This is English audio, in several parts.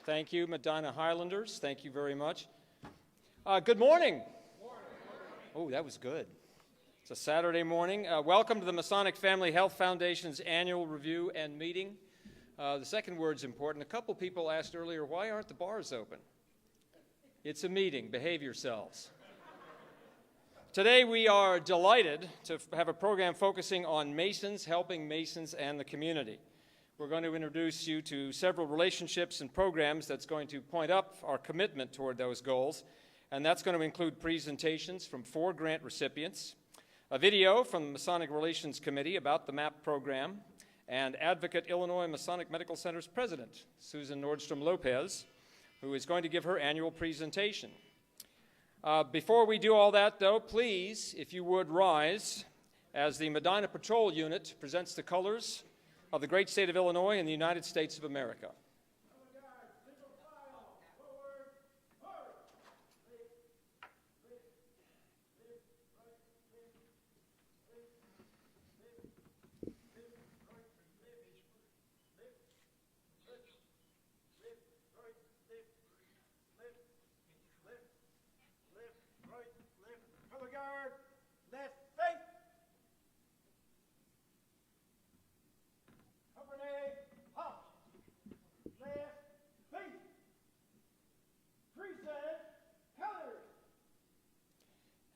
Thank you, Medinah Highlanders. Thank you very much. Good morning. Oh, that was good. It's a Saturday morning. Welcome to the Masonic Family Health Foundation's annual review and meeting. The second word's important. A couple people asked earlier, why aren't the bars open? It's a meeting. Behave yourselves. Today we are delighted to have a program focusing on Masons, helping Masons and the community. We're going to introduce you to several relationships and programs that's going to point up our commitment toward those goals, and that's going to include presentations from 4 grant recipients, a video from the Masonic Relations Committee about the MAP program, and Advocate Illinois Masonic Medical Center's president, Susan Nordstrom Lopez, who is going to give her annual presentation. Before we do all that, though, please, if you would, rise as the Medinah Patrol Unit presents the colors of the great state of Illinois and the United States of America.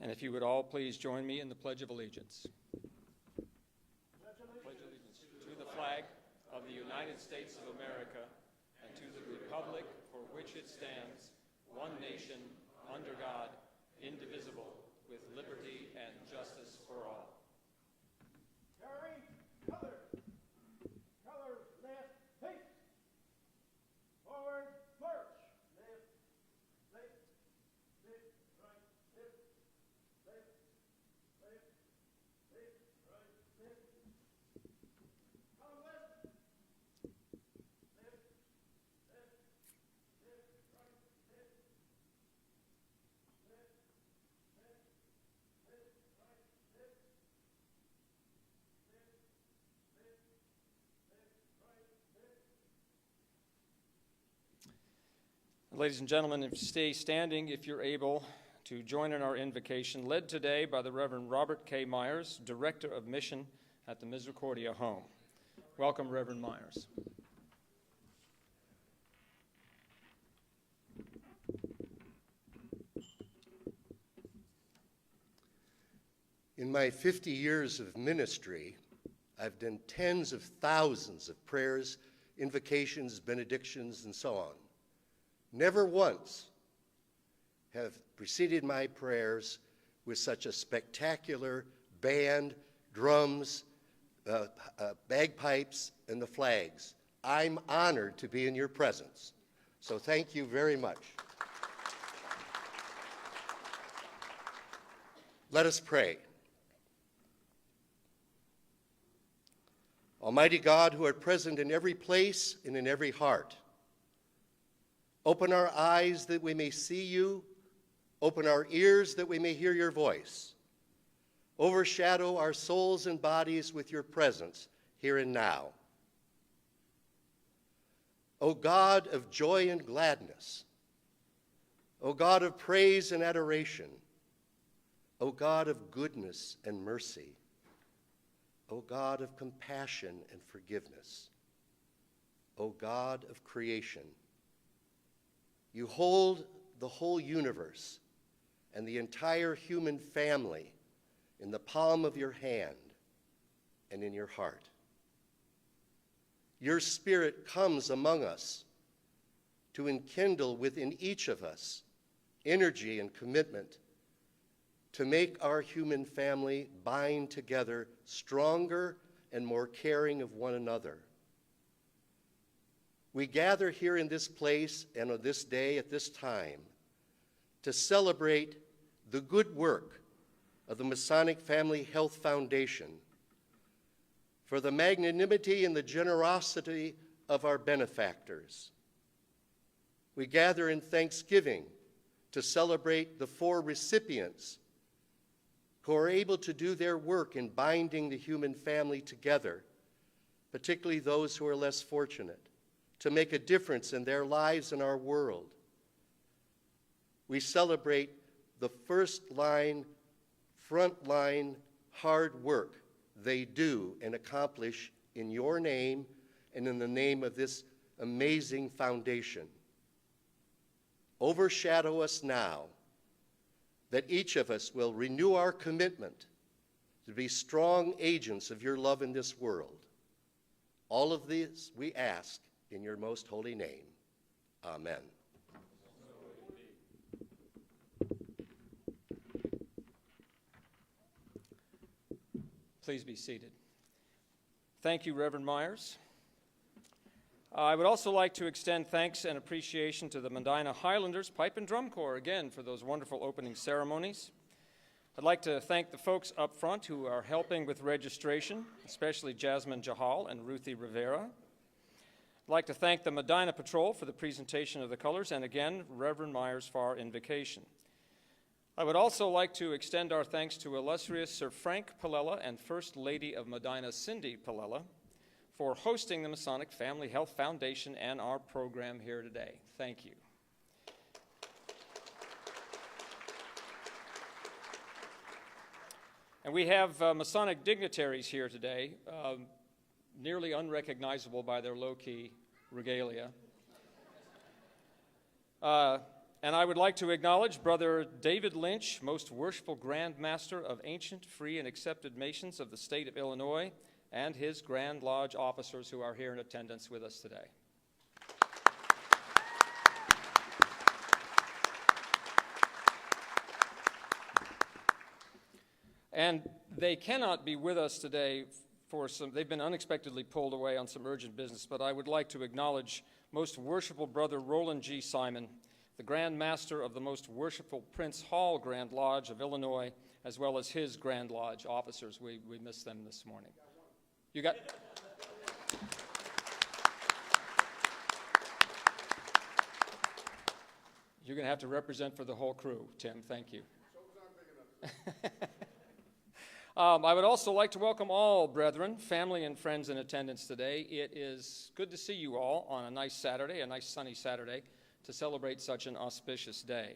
And if you would all please join me in the Pledge of Allegiance. Pledge allegiance to the flag of the United States of America and to the republic for which it stands, one nation, under God, indivisible, with liberty and justice for all. Carry, color, color, left, face, forward, march, left, right, left, right, left, left, left, left, right, left, color left, left, left, left, right, left, left, left, left, right, left. Ladies and gentlemen, stay standing if you're able to join in our invocation, led today by the Reverend Robert K. Myers, Director of Mission at the Misericordia Home. Welcome, Reverend Myers. In my 50 years of ministry, I've done tens of thousands of prayers, invocations, benedictions, and so on. Never once have preceded my prayers with such a spectacular band, drums, bagpipes, and the flags. I'm honored to be in your presence. So thank you very much. Let us pray. Almighty God, who art present in every place and in every heart, open our eyes that we may see you, open our ears that we may hear your voice. Overshadow our souls and bodies with your presence here and now. O God of joy and gladness, O God of praise and adoration, O God of goodness and mercy, O God of compassion and forgiveness, O God of creation, you hold the whole universe and the entire human family in the palm of your hand and in your heart. Your Spirit comes among us to enkindle within each of us energy and commitment to make our human family bind together stronger and more caring of one another. We gather here in this place and on this day at this time to celebrate the good work of the Masonic Family Health Foundation, for the magnanimity and the generosity of our benefactors. We gather in thanksgiving to celebrate the 4 recipients who are able to do their work in binding the human family together, particularly those who are less fortunate, to make a difference in their lives and our world. We celebrate the first line, front line hard work they do and accomplish in your name and in the name of this amazing foundation. Overshadow us now, that each of us will renew our commitment to be strong agents of your love in this world. All of these we ask in your most holy name. Amen. Please be seated. Thank you, Reverend Myers. I would also like to extend thanks and appreciation to the Medinah Highlanders Pipe and Drum Corps again for those wonderful opening ceremonies. I'd like to thank the folks up front who are helping with registration, especially Jasmine Jahal and Ruthie Rivera. I'd like to thank the Medinah Patrol for the presentation of the colors, and again, Reverend Myers for our invocation. I would also like to extend our thanks to illustrious Sir Frank Palella and First Lady of Medinah, Cindy Palella, for hosting the Masonic Family Health Foundation and our program here today. Thank you. And we have Masonic dignitaries here today, nearly unrecognizable by their low-key regalia. And I would like to acknowledge Brother David Lynch, Most Worshipful Grand Master of Ancient, Free, and Accepted Masons of the state of Illinois, and his Grand Lodge officers who are here in attendance with us today. And they cannot be with us today they've been unexpectedly pulled away on some urgent business, but I would like to acknowledge Most Worshipful Brother Roland G. Simon, the Grand Master of the Most Worshipful Prince Hall Grand Lodge of Illinois, as well as his Grand Lodge officers. We missed them this morning. You got? You're going to have to represent for the whole crew, Tim. Thank you. I would also like to welcome all brethren, family, and friends in attendance today. It is good to see you all on a nice Saturday, a nice sunny Saturday, to celebrate such an auspicious day.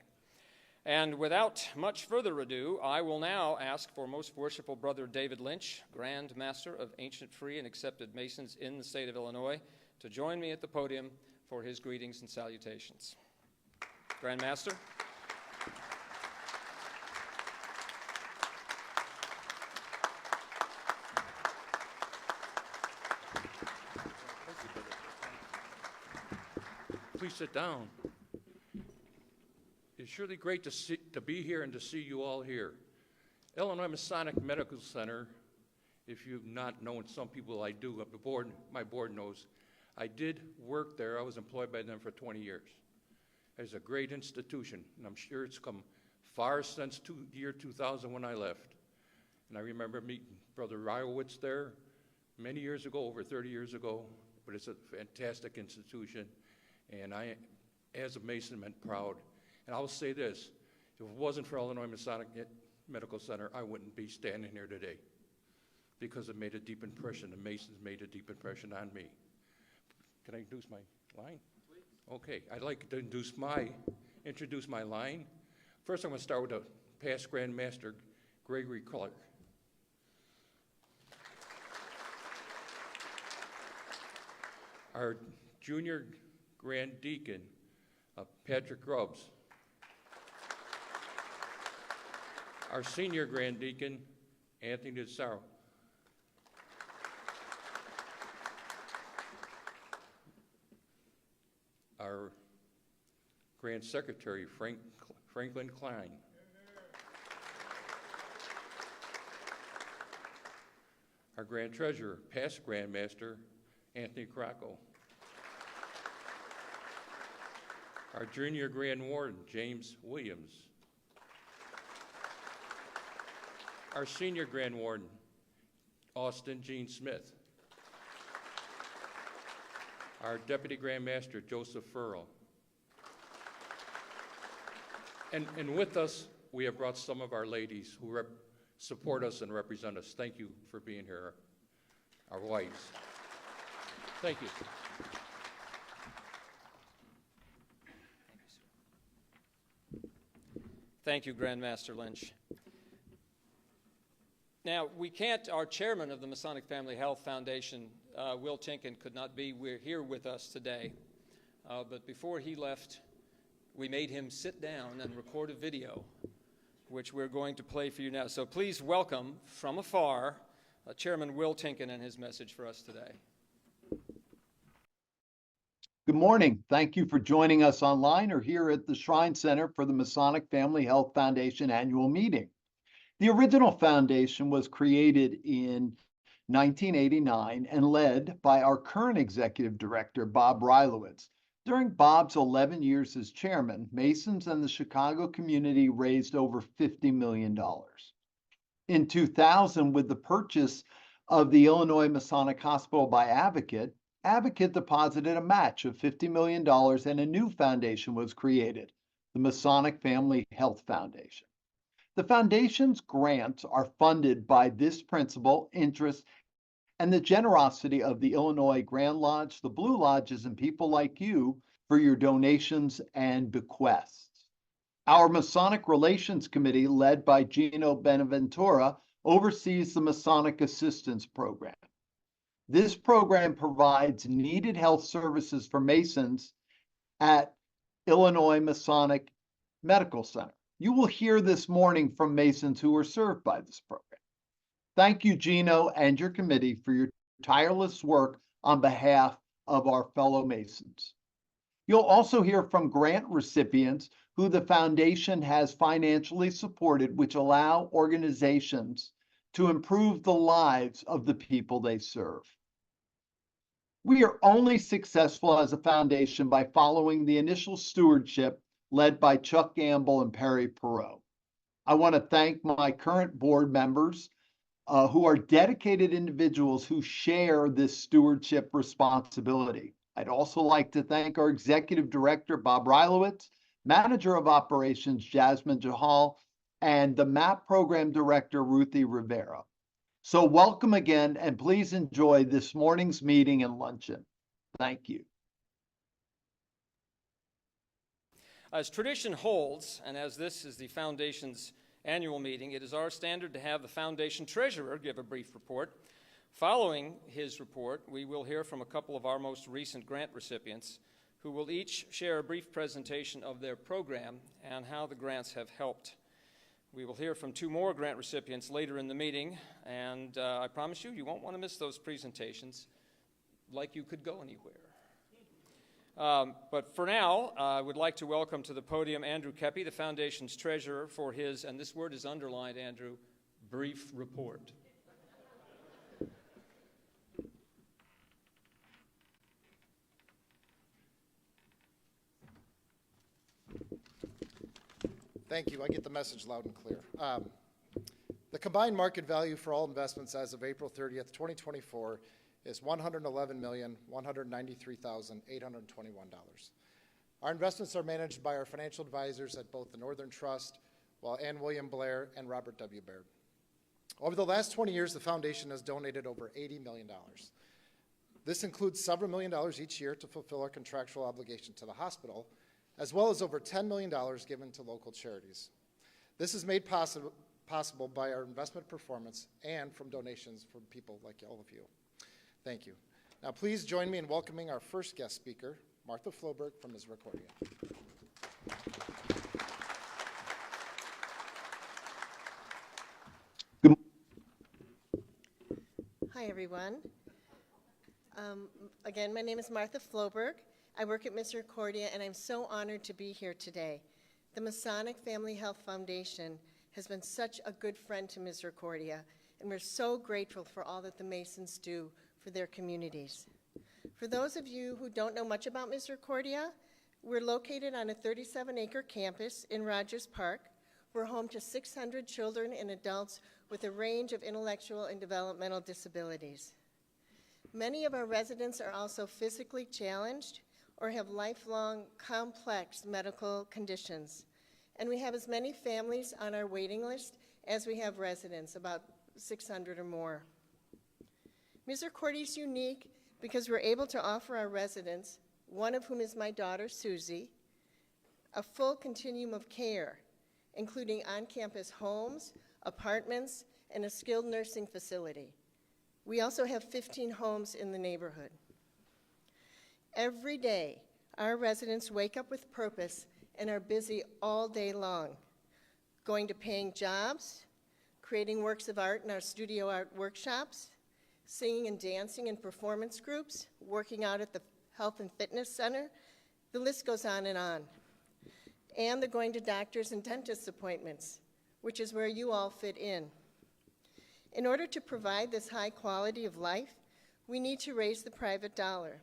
And without much further ado, I will now ask for Most Worshipful Brother David Lynch, Grand Master of Ancient, Free, and Accepted Masons in the state of Illinois, to join me at the podium for his greetings and salutations. Grand Master. Please sit down. It's surely great to be here and to see you all here. Illinois Masonic Medical Center, if you've not known, some people I do, my board knows, I did work there. I was employed by them for 20 years. It's a great institution, and I'm sure it's come far since year 2000 when I left. And I remember meeting Brother Ryowitz there many years ago, over 30 years ago, but it's a fantastic institution. And I, as a Mason, am proud. And I'll say this, if it wasn't for Illinois Masonic Medical Center, I wouldn't be standing here today, because it made a deep impression. The Masons made a deep impression on me. Can I introduce my line? Please. Okay, I'd like to introduce my line. First, I'm going to start with the past Grand Master, Gregory Clark. Our junior Grand Deacon, Patrick Grubbs. Our senior Grand Deacon, Anthony DeSaro. Our Grand Secretary, Franklin Klein. Our Grand Treasurer, past Grand Master, Anthony Crocco. Our junior Grand Warden, James Williams. Our senior Grand Warden, Austin Gene Smith. Our Deputy Grand Master, Joseph Furrow. And with us, we have brought some of our ladies who support us and represent us. Thank you for being here, our wives. Thank you. Thank you, Grandmaster Lynch. Now, our chairman of the Masonic Family Health Foundation, Will Tinkin, could not be here with us today. But before he left, we made him sit down and record a video, which we're going to play for you now. So please welcome, from afar, Chairman Will Tinkin and his message for us today. Good morning. Thank you for joining us online or here at the Shrine Center for the Masonic Family Health Foundation annual meeting. The original foundation was created in 1989 and led by our current executive director, Bob Rylowitz. During Bob's 11 years as chairman, Masons and the Chicago community raised over $50 million. In 2000, with the purchase of the Illinois Masonic Hospital by Advocate deposited a match of $50 million and a new foundation was created, the Masonic Family Health Foundation. The foundation's grants are funded by this principal, interest, and the generosity of the Illinois Grand Lodge, the Blue Lodges, and people like you for your donations and bequests. Our Masonic Relations Committee, led by Gino Benaventura, oversees the Masonic Assistance Program. This program provides needed health services for Masons at Illinois Masonic Medical Center. You will hear this morning from Masons who are served by this program. Thank you, Gino, and your committee for your tireless work on behalf of our fellow Masons. You'll also hear from grant recipients who the foundation has financially supported, which allow organizations to improve the lives of the people they serve. We are only successful as a foundation by following the initial stewardship led by Chuck Gamble and Perry Perot. I want to thank my current board members who are dedicated individuals who share this stewardship responsibility. I'd also like to thank our executive director, Bob Rylowitz, manager of operations, Jasmine Jahal, and the MAP program director, Ruthie Rivera. So welcome again, and please enjoy this morning's meeting and luncheon. Thank you. As tradition holds, and as this is the foundation's annual meeting, it is our standard to have the foundation treasurer give a brief report. Following his report, we will hear from a couple of our most recent grant recipients who will each share a brief presentation of their program and how the grants have helped. We will hear from two more grant recipients later in the meeting, and I promise you won't want to miss those presentations like you could go anywhere. But for now, I would like to welcome to the podium Andrew Kepi, the foundation's treasurer, for his, and this word is underlined, Andrew, brief report. Thank you. I get the message loud and clear. The combined market value for all investments as of April 30th, 2024 is $111,193,821. Our investments are managed by our financial advisors at both the Northern Trust, and William Blair and Robert W. Baird. Over the last 20 years, the foundation has donated over $80 million. This includes several million dollars each year to fulfill our contractual obligation to the hospital, as well as over $10 million given to local charities. This is made possible by our investment performance and from donations from people like all of you. Thank you. Now please join me in welcoming our first guest speaker, Martha Floberg from Misericordia. Hi, everyone. Again, my name is Martha Floberg. I work at Misericordia, and I'm so honored to be here today. The Masonic Family Health Foundation has been such a good friend to Misericordia, and we're so grateful for all that the Masons do for their communities. For those of you who don't know much about Misericordia, we're located on a 37-acre campus in Rogers Park. We're home to 600 children and adults with a range of intellectual and developmental disabilities. Many of our residents are also physically challenged or have lifelong complex medical conditions. And we have as many families on our waiting list as we have residents, about 600 or more. Misericordia is unique because we're able to offer our residents, one of whom is my daughter, Susie, a full continuum of care, including on-campus homes, apartments, and a skilled nursing facility. We also have 15 homes in the neighborhood. Every day, our residents wake up with purpose and are busy all day long, going to paying jobs, creating works of art in our studio art workshops, singing and dancing in performance groups, working out at the health and fitness center. The list goes on. And they're going to doctors and dentist appointments, which is where you all fit in. In order to provide this high quality of life, we need to raise the private dollar.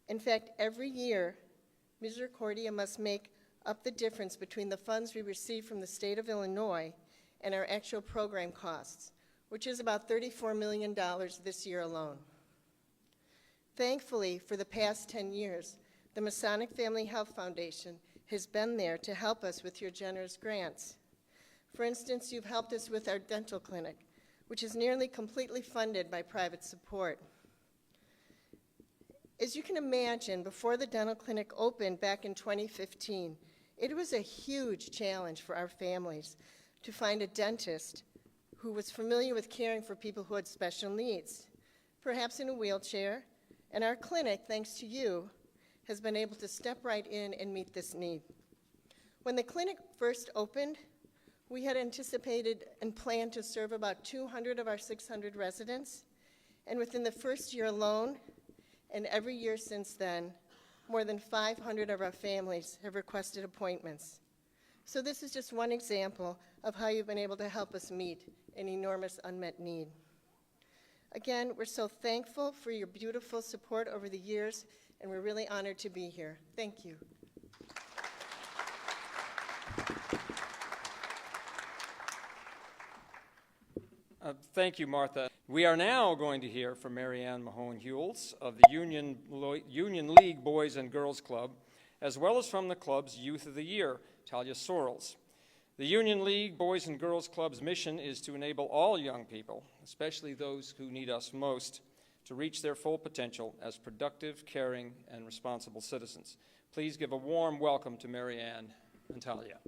In fact, every year, Misericordia must make up the difference between the funds we receive from the state of Illinois and our actual program costs, which is about $34 million this year alone. Thankfully, for the past 10 years, the Masonic Family Health Foundation has been there to help us with your generous grants. For instance, you've helped us with our dental clinic, which is nearly completely funded by private support. As you can imagine, before the dental clinic opened back in 2015, it was a huge challenge for our families to find a dentist who was familiar with caring for people who had special needs, perhaps in a wheelchair, and our clinic, thanks to you, has been able to step right in and meet this need. When the clinic first opened, we had anticipated and planned to serve about 200 of our 600 residents, and within the first year alone, and every year since then, more than 500 of our families have requested appointments. So this is just one example of how you've been able to help us meet an enormous unmet need. Again, we're so thankful for your beautiful support over the years, and we're really honored to be here. Thank you. Thank you, Martha. We are now going to hear from Mary Ann Mahone-Hules of the Union League Boys and Girls Club, as well as from the club's Youth of the Year, Talia Sorrells. The Union League Boys and Girls Club's mission is to enable all young people, especially those who need us most, to reach their full potential as productive, caring, and responsible citizens. Please give a warm welcome to Mary Ann and Talia.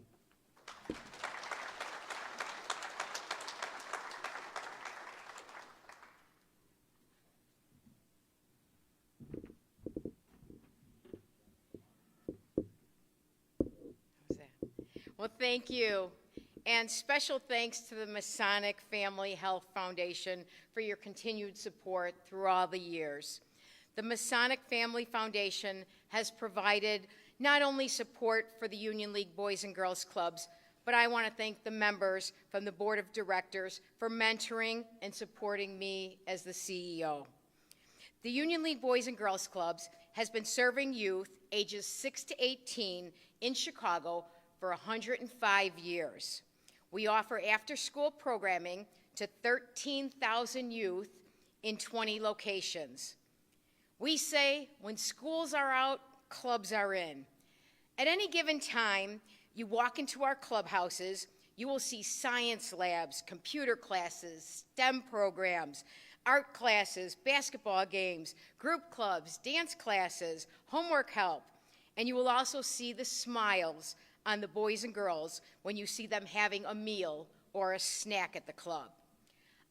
Well, thank you. And special thanks to the Masonic Family Health Foundation for your continued support through all the years. The Masonic Family Foundation has provided not only support for the Union League Boys and Girls Clubs, but I want to thank the members from the Board of Directors for mentoring and supporting me as the CEO. The Union League Boys and Girls Clubs has been serving youth ages 6 to 18 in Chicago for 105 years. We offer after-school programming to 13,000 youth in 20 locations. We say when schools are out, clubs are in. At any given time, you walk into our clubhouses, you will see science labs, computer classes, STEM programs, art classes, basketball games, group clubs, dance classes, homework help, and you will also see the smiles on the boys and girls when you see them having a meal or a snack at the club.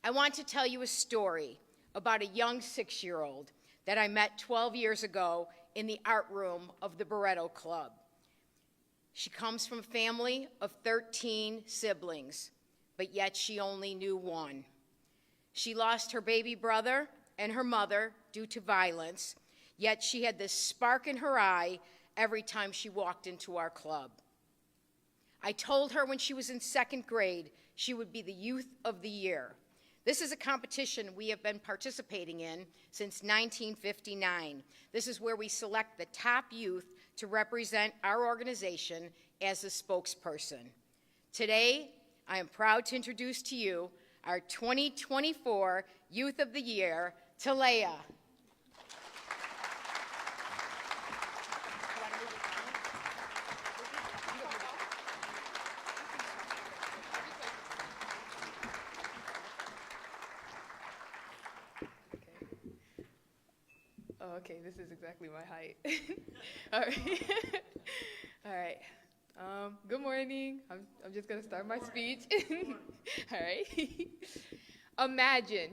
I want to tell you a story about a young 6-year-old that I met 12 years ago in the art room of the Barretto Club. She comes from a family of 13 siblings, but yet she only knew one. She lost her baby brother and her mother due to violence, yet she had this spark in her eye every time she walked into our club. I told her when she was in 2nd grade she would be the Youth of the Year. This is a competition we have been participating in since 1959. This is where we select the top youth to represent our organization as a spokesperson. Today, I am proud to introduce to you our 2024 Youth of the Year, Talia. Okay, this is exactly my height. All right. All right. Good morning. I'm just going to start my speech. All right. Imagine.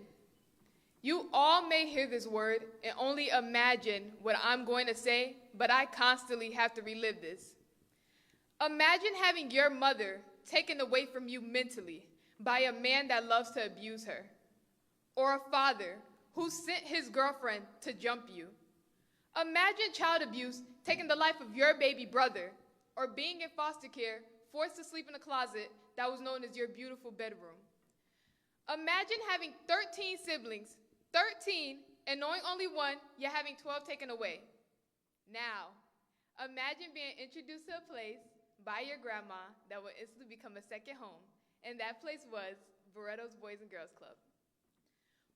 You all may hear this word and only imagine what I'm going to say, but I constantly have to relive this. Imagine having your mother taken away from you mentally by a man that loves to abuse her, or a father who sent his girlfriend to jump you. Imagine child abuse taking the life of your baby brother, or being in foster care, forced to sleep in a closet that was known as your beautiful bedroom. Imagine having 13 siblings, 13, and knowing only one, yet having 12 taken away. Now, imagine being introduced to a place by your grandma that would instantly become a second home, and that place was Barretto's Boys and Girls Club.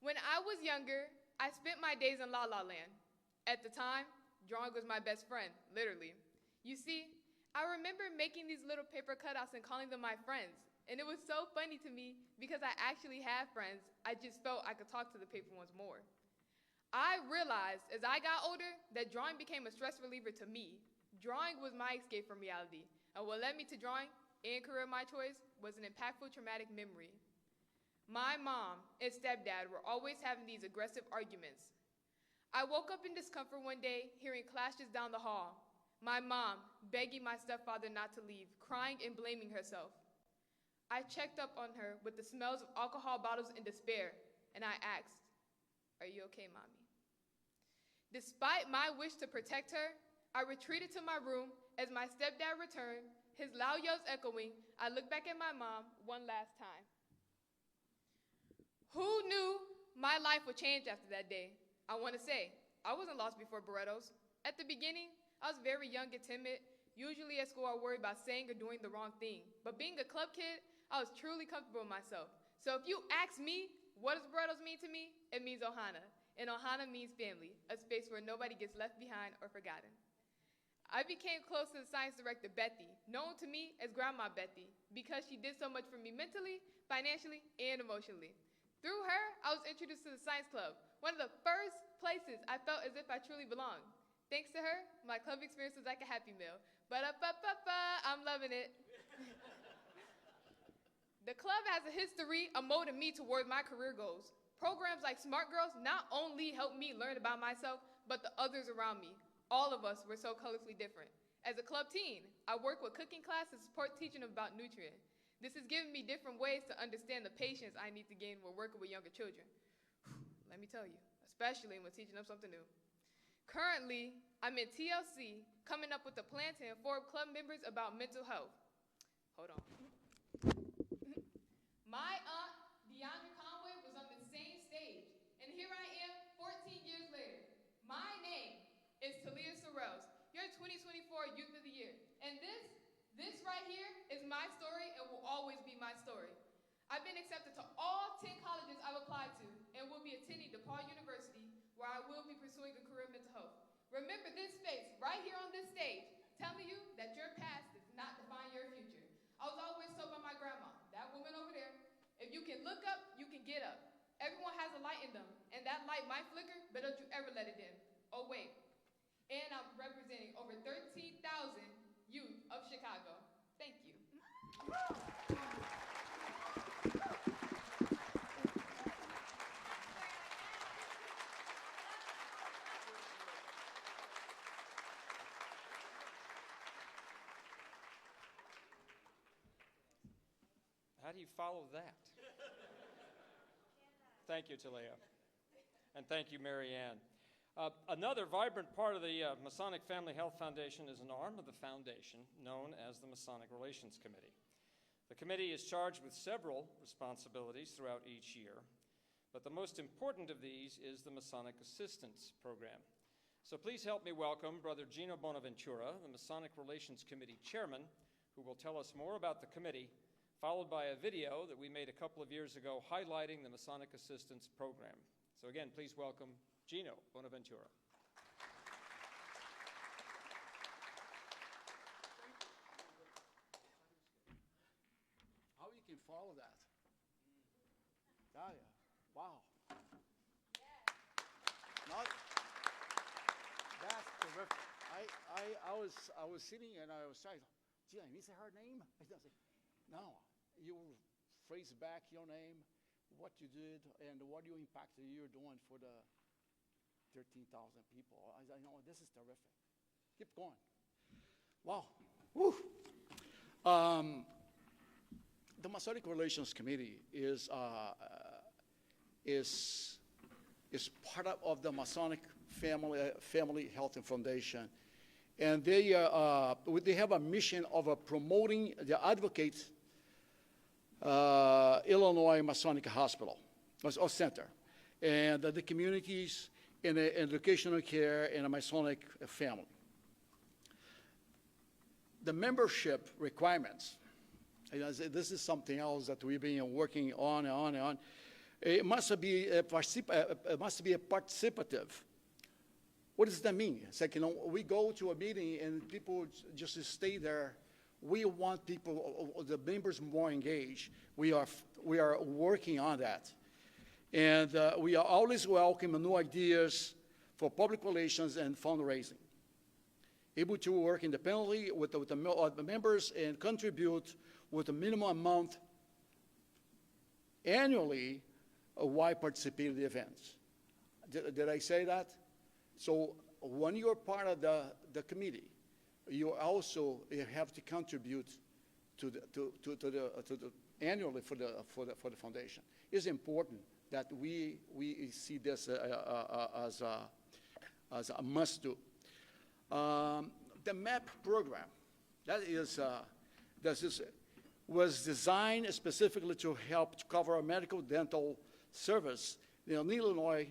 When I was younger, I spent my days in La La Land. At the time, drawing was my best friend, literally. You see, I remember making these little paper cutouts and calling them my friends, and it was so funny to me because I actually have friends. I just felt I could talk to the paper ones more. I realized as I got older that drawing became a stress reliever to me. Drawing was my escape from reality, and what led me to drawing and career of my choice was an impactful traumatic memory. My mom and stepdad were always having these aggressive arguments. I woke up in discomfort one day hearing clashes down the hall. My mom begging my stepfather not to leave, crying and blaming herself. I checked up on her with the smells of alcohol bottles in despair, and I asked, "Are you okay, Mommy?" Despite my wish to protect her, I retreated to my room as my stepdad returned, his loud yells echoing. I looked back at my mom one last time. Who knew my life would change after that day? I want to say, I wasn't lost before Barretto's. At the beginning, I was very young and timid. Usually at school, I worried about saying or doing the wrong thing. But being a club kid, I was truly comfortable with myself. So if you ask me, what does Barretto's mean to me? It means Ohana. And Ohana means family, a space where nobody gets left behind or forgotten. I became close to the science director, Bethy, known to me as Grandma Bethy, because she did so much for me mentally, financially, and emotionally. Through her, I was introduced to the science club, one of the first places I felt as if I truly belonged. Thanks to her, my club experience was like a Happy Meal. I'm loving it. The club has a history of molding me toward my career goals. Programs like Smart Girls not only helped me learn about myself, but the others around me. All of us were so colorfully different. As a club teen, I work with cooking class to support teaching them about nutrients. This has given me different ways to understand the patience I need to gain when working with younger children. Let me tell you, especially when teaching them something new. Currently, I'm in TLC, coming up with a plan to inform club members about mental health. Hold on. My aunt, Deandra Conway, was on the same stage, and here I am 14 years later. My name is Talia Sorrells, your 2024 Youth of the Year. And this right here is my story and will always be my story. I've been accepted to all 10 colleges I've applied to and will be attending DePaul University, where I will be pursuing a career in mental health. Remember this face right here on this stage telling you that your past does not define your future. I was always told by my grandma, that woman over there, if you can look up, you can get up. Everyone has a light in them, and that light might flicker, but don't you ever let it dim. Oh, wait. And I'm representing over 13,000 youth of Chicago. Thank you. How do you follow that? Thank you, Talia. And thank you, Mary Ann. Another vibrant part of the Masonic Family Health Foundation is an arm of the foundation known as the Masonic Relations Committee. The committee is charged with several responsibilities throughout each year, but the most important of these is the Masonic Assistance Program. So please help me welcome Brother Gino Bonaventura, the Masonic Relations Committee Chairman, who will tell us more about the committee, followed by a video that we made a couple of years ago highlighting the Masonic Assistance Program. So again, please welcome Gino Bonaventura. How you can follow that? Yeah. Wow. Not, that's terrific. I was sitting and I was trying. gee, is it her name? I say, no, you phrase back your name, what you did, and what you impacted you're doing for the 13,000 people. I know this is terrific. Keep going. Wow. Woo. The Masonic Relations Committee is part of the Masonic Family Health and Foundation, and they have a mission of promoting the advocate Illinois Masonic Hospital or Center, and the communities in educational care in a Masonic family. The membership requirements, this is something else that we've been working on and on and on. It must be participative. What does that mean? It's like, we go to a meeting and people just stay there. We want people, the members more engaged. We are working on that. And we are always welcome new ideas for public relations and fundraising. Able to work independently with the members and contribute with a minimum amount annually while participating in the events. Did I say that? So when you're part of the committee, you also have to contribute to the annually for the foundation. It's important that we see this as a must do. The MAP program, was designed specifically to help to cover a medical dental service in Illinois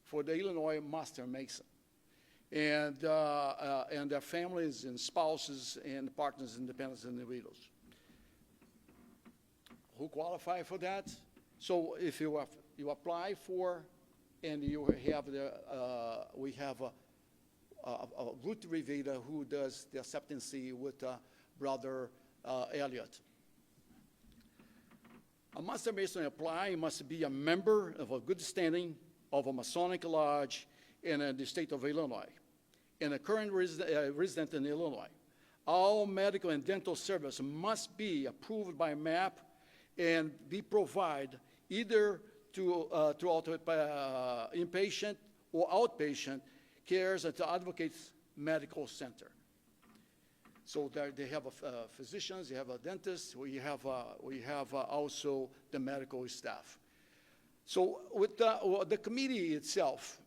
for the Illinois Master Mason, and their families and spouses and partners, independents and widows. Who qualify for that? So if you apply for, and you have we have Ruth Rivera who does the acceptancy with Brother Elliot. A Master Mason apply must be a member of a good standing of a Masonic lodge in the state of Illinois, and a current resident in Illinois. All medical and dental service must be approved by MAP and be provided either throughout inpatient or outpatient cares at the Advocates Medical Center. So they have physicians, they have a dentist, we have also the medical staff. So with the committee itself,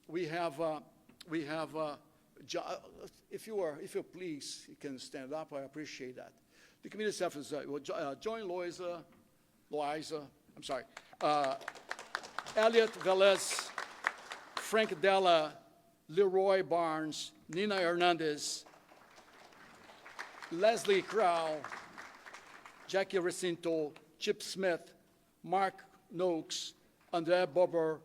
we have if you please, you can stand up. I appreciate that. The committee itself is Joan Loiza, Elliot Velez, Frank Della, Leroy Barnes, Nina Hernandez, Leslie Crow, Jackie Recinto, Chip Smith, Mark Noakes, Andrea Bobber,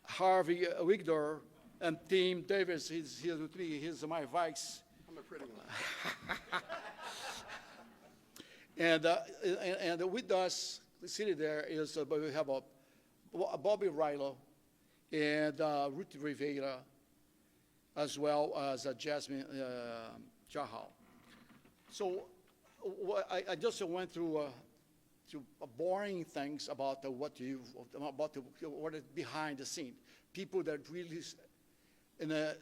Harvey Wigdor, and Tim Davis. He's here with me. He's my vice. I'm a pretty one. And with us, sitting there is we have a Bobby Rylo and Ruth Rivera, as well as Jasmine Jahal. So I just went through boring things about what is behind the scene. People that really, in the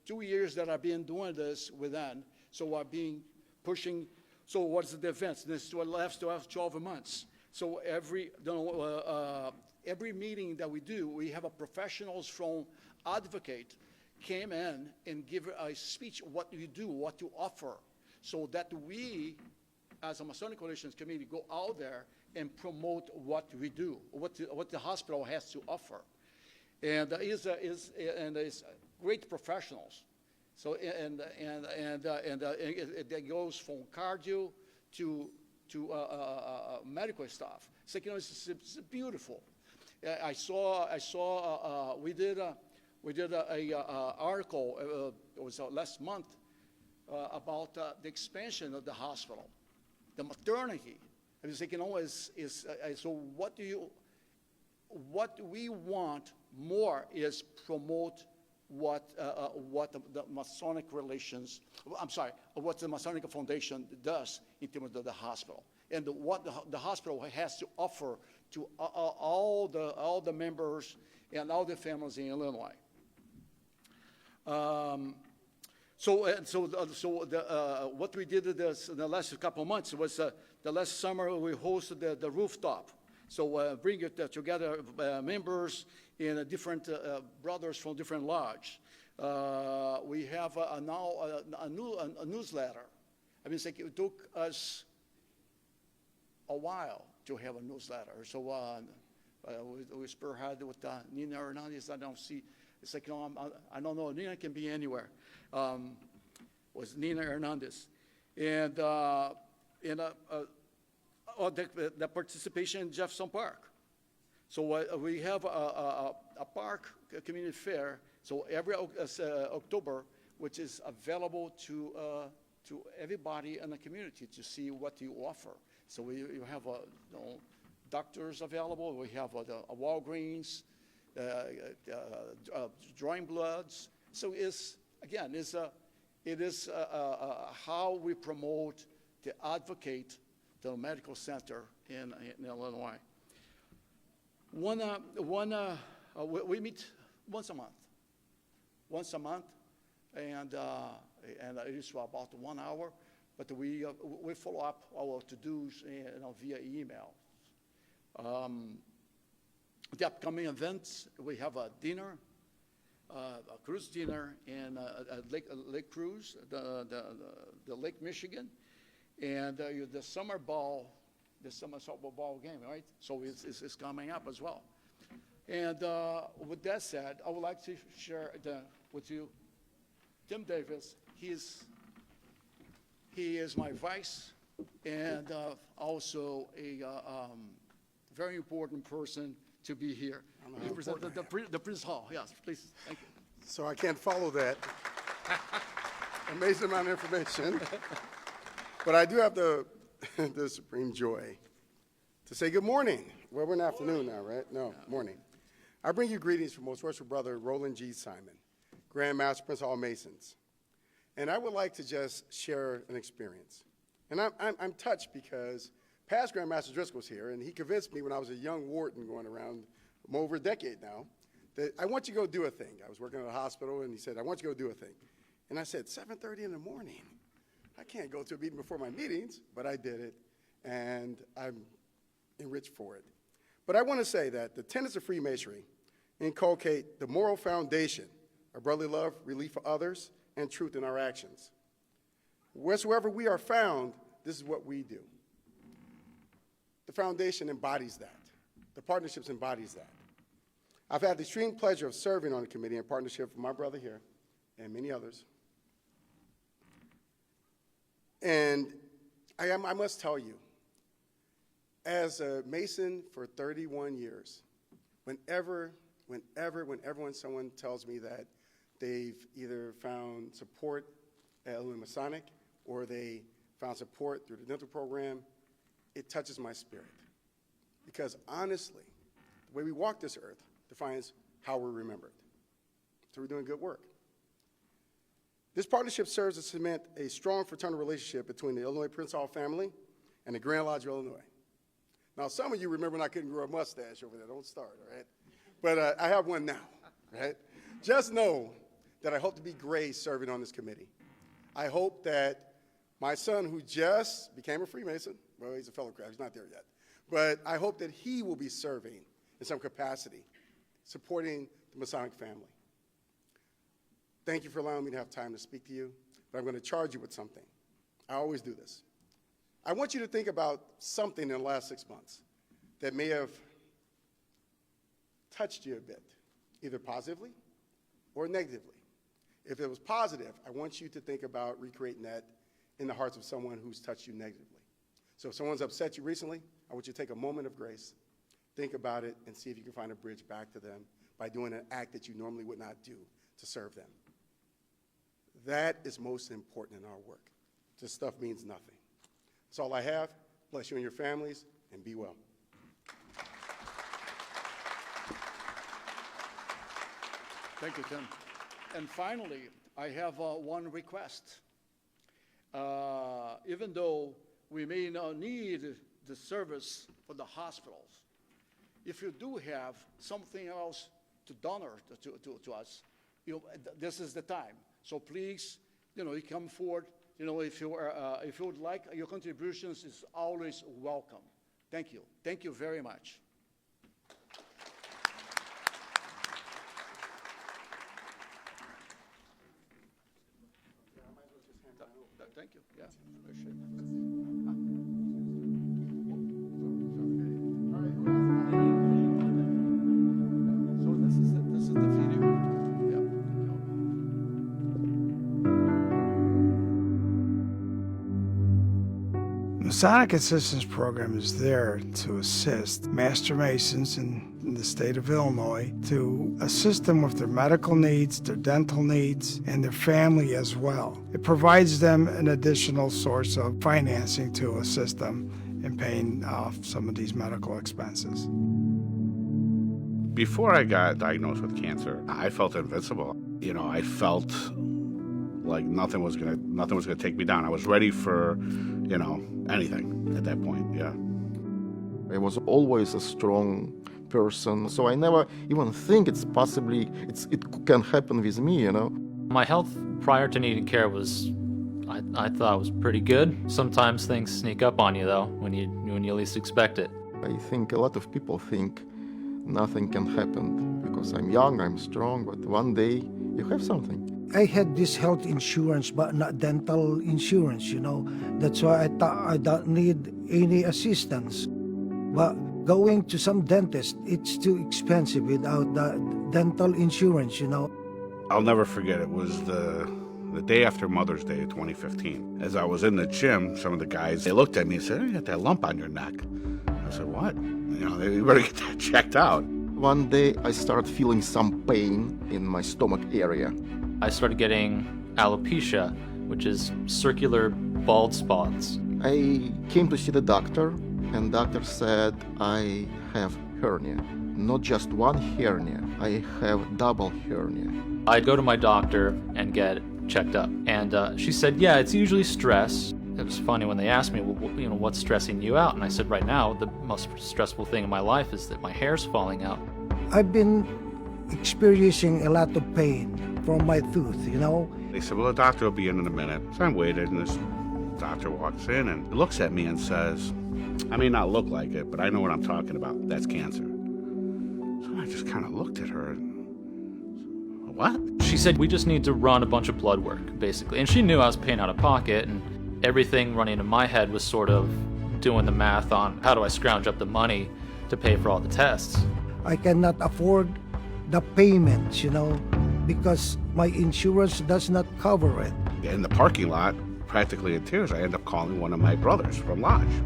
2 years that I've been doing this with them, so I've been pushing. So what's the events? This lasts 12 months. So every meeting that we do, we have a professionals from Advocate came in and give a speech what you do, what you offer, so that we, as a Masonic Relations Committee, go out there and promote what we do, what the hospital has to offer, and it's great professionals. So it goes from cardio to medical stuff. So it's beautiful. I saw we did a article. It was last month about the expansion of the hospital, the maternity. I was thinking, so what we want more is promote what the Masonic relations, I'm sorry, what the Masonic Foundation does in terms of the hospital, and what the hospital has to offer to all the members and all the families in Illinois. What we did in the last couple of months was the last summer we hosted the rooftop. So bring it together members and different brothers from different lodges. We have now a newsletter. I mean, it took us a while to have a newsletter. So we spearheaded with Nina Hernandez. I don't see. It's like, no, I don't know. Nina can be anywhere. Was Nina Hernandez, and the participation in Jefferson Park. So we have a park community fair. So every October, which is available to everybody in the community to see what you offer. So you have doctors available. We have a Walgreens, drawing bloods. So it is how we promote to advocate the medical center in Illinois. We meet once a month, and it is for about 1 hour. But we follow up our to-dos via email. The upcoming events, we have a dinner, a cruise dinner in a lake cruise, the Lake Michigan, and the summer softball ball game, right? So it's coming up as well. And with that said, I would like to share with you Tim Davis. He is my vice, and also a very important person to be here. You present the Prince Hall. Yes, please. Thank you. So I can't follow that. Amazing amount of information. But I do have the supreme joy to say good morning. Well, we're in the afternoon now, right? No, morning. I bring you greetings from Most Worshipful Brother Roland G. Simon, Grand Master Prince Hall Masons. And I would like to just share an experience. And I'm touched because past Grand Master Driscoll was here, and he convinced me when I was a young warden going around over a decade now, that I want you to go do a thing. I was working at a hospital, and he said, I want you to go do a thing. And I said, 7:30 in the morning? I can't go to a meeting before my meetings, but I did it, and I'm enriched for it. But I want to say that the tenets of Freemasonry inculcate the moral foundation of brotherly love, relief for others, and truth in our actions. Wheresoever we are found, this is what we do. The foundation embodies that. The partnerships embodies that. I've had the extreme pleasure of serving on the committee in partnership with my brother here and many others. And I must tell you, as a Mason for 31 years, whenever someone tells me that they've either found support at Illinois Masonic or they found support through the dental program, it touches my spirit. Because honestly, the way we walk this earth defines how we're remembered. So we're doing good work. This partnership serves to cement a strong fraternal relationship between the Illinois Prince Hall family and the Grand Lodge of Illinois. Now, some of you remember when I couldn't grow a mustache over there. Don't start, all right? But I have one now, right? Just know that I hope to be graced serving on this committee. I hope that my son, who just became a Freemason, well, he's a fellow craft, he's not there yet, but I hope that he will be serving in some capacity, supporting the Masonic family. Thank you for allowing me to have time to speak to you, but I'm going to charge you with something. I always do this. I want you to think about something in the last 6 months that may have touched you a bit, either positively or negatively. If it was positive, I want you to think about recreating that in the hearts of someone who's touched you negatively. So if someone's upset you recently, I want you to take a moment of grace, think about it, and see if you can find a bridge back to them by doing an act that you normally would not do to serve them. That is most important in our work. This stuff means nothing. That's all I have. Bless you and your families, and be well. Thank you, Tim. And finally, I have one request. Even though we may not need the service for the hospitals, if you do have something else to donor to us, this is the time. So please, you come forward. If you would like, your contributions is always welcome. Thank you. Thank you very much. Thank you. Yeah, appreciate it. So this is the video. Yeah. Masonic Assistance Program is there to assist Master Masons in the state of Illinois to assist them with their medical needs, their dental needs, and their family as well. It provides them an additional source of financing to assist them in paying off some of these medical expenses. Before I got diagnosed with cancer, I felt invincible. I felt like nothing was gonna take me down. I was ready for, anything at that point. Yeah. I was always a strong person, so I never even think it can happen with me. My health prior to needing care was, I thought was pretty good. Sometimes things sneak up on you though when you least expect it. I think a lot of people think nothing can happen because I'm young, I'm strong, but one day you have something. I had this health insurance, but not dental insurance, That's why I thought I don't need any assistance. But going to some dentist, it's too expensive without the dental insurance, I'll never forget, it was the day after Mother's Day of 2015. As I was in the gym, some of the guys, they looked at me and said, "You got that lump on your neck." I said, "What?" You better get that checked out. One day I started feeling some pain in my stomach area. I started getting alopecia, which is circular bald spots. I came to see the doctor, and doctor said I have hernia. Not just one hernia, I have double hernia. I'd go to my doctor and get checked up, and she said, "Yeah, it's usually stress." It was funny when they asked me, "Well, what's stressing you out?" And I said, "Right now, the most stressful thing in my life is that my hair's falling out." I've been experiencing a lot of pain from my tooth, They said, "Well, the doctor will be in a minute." So I waited, and this doctor walks in and looks at me and says, "I may not look like it, but I know what I'm talking about. That's cancer." So I just kind of looked at her and, "What?" She said, "We just need to run a bunch of blood work, basically." And she knew I was paying out of pocket, and everything running in my head was sort of doing the math on how do I scrounge up the money to pay for all the tests. I cannot afford the payments, because my insurance does not cover it. In the parking lot, practically in tears, I end up calling one of my brothers from Lodge.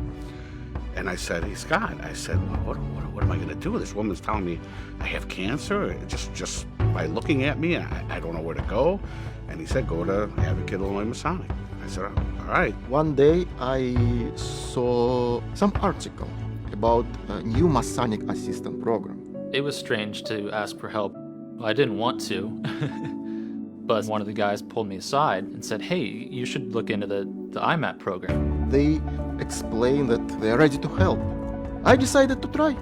And I said, "Hey, Scott," I said, what am I going to do? This woman's telling me I have cancer just by looking at me. I don't know where to go. And he said, "Go to Advocate Illinois Masonic." I said, "All right." One day I saw some article about a new Masonic assistant program. It was strange to ask for help. I didn't want to, but one of the guys pulled me aside and said, "Hey, you should look into the IMAP program." They explained that they're ready to help. I decided to try.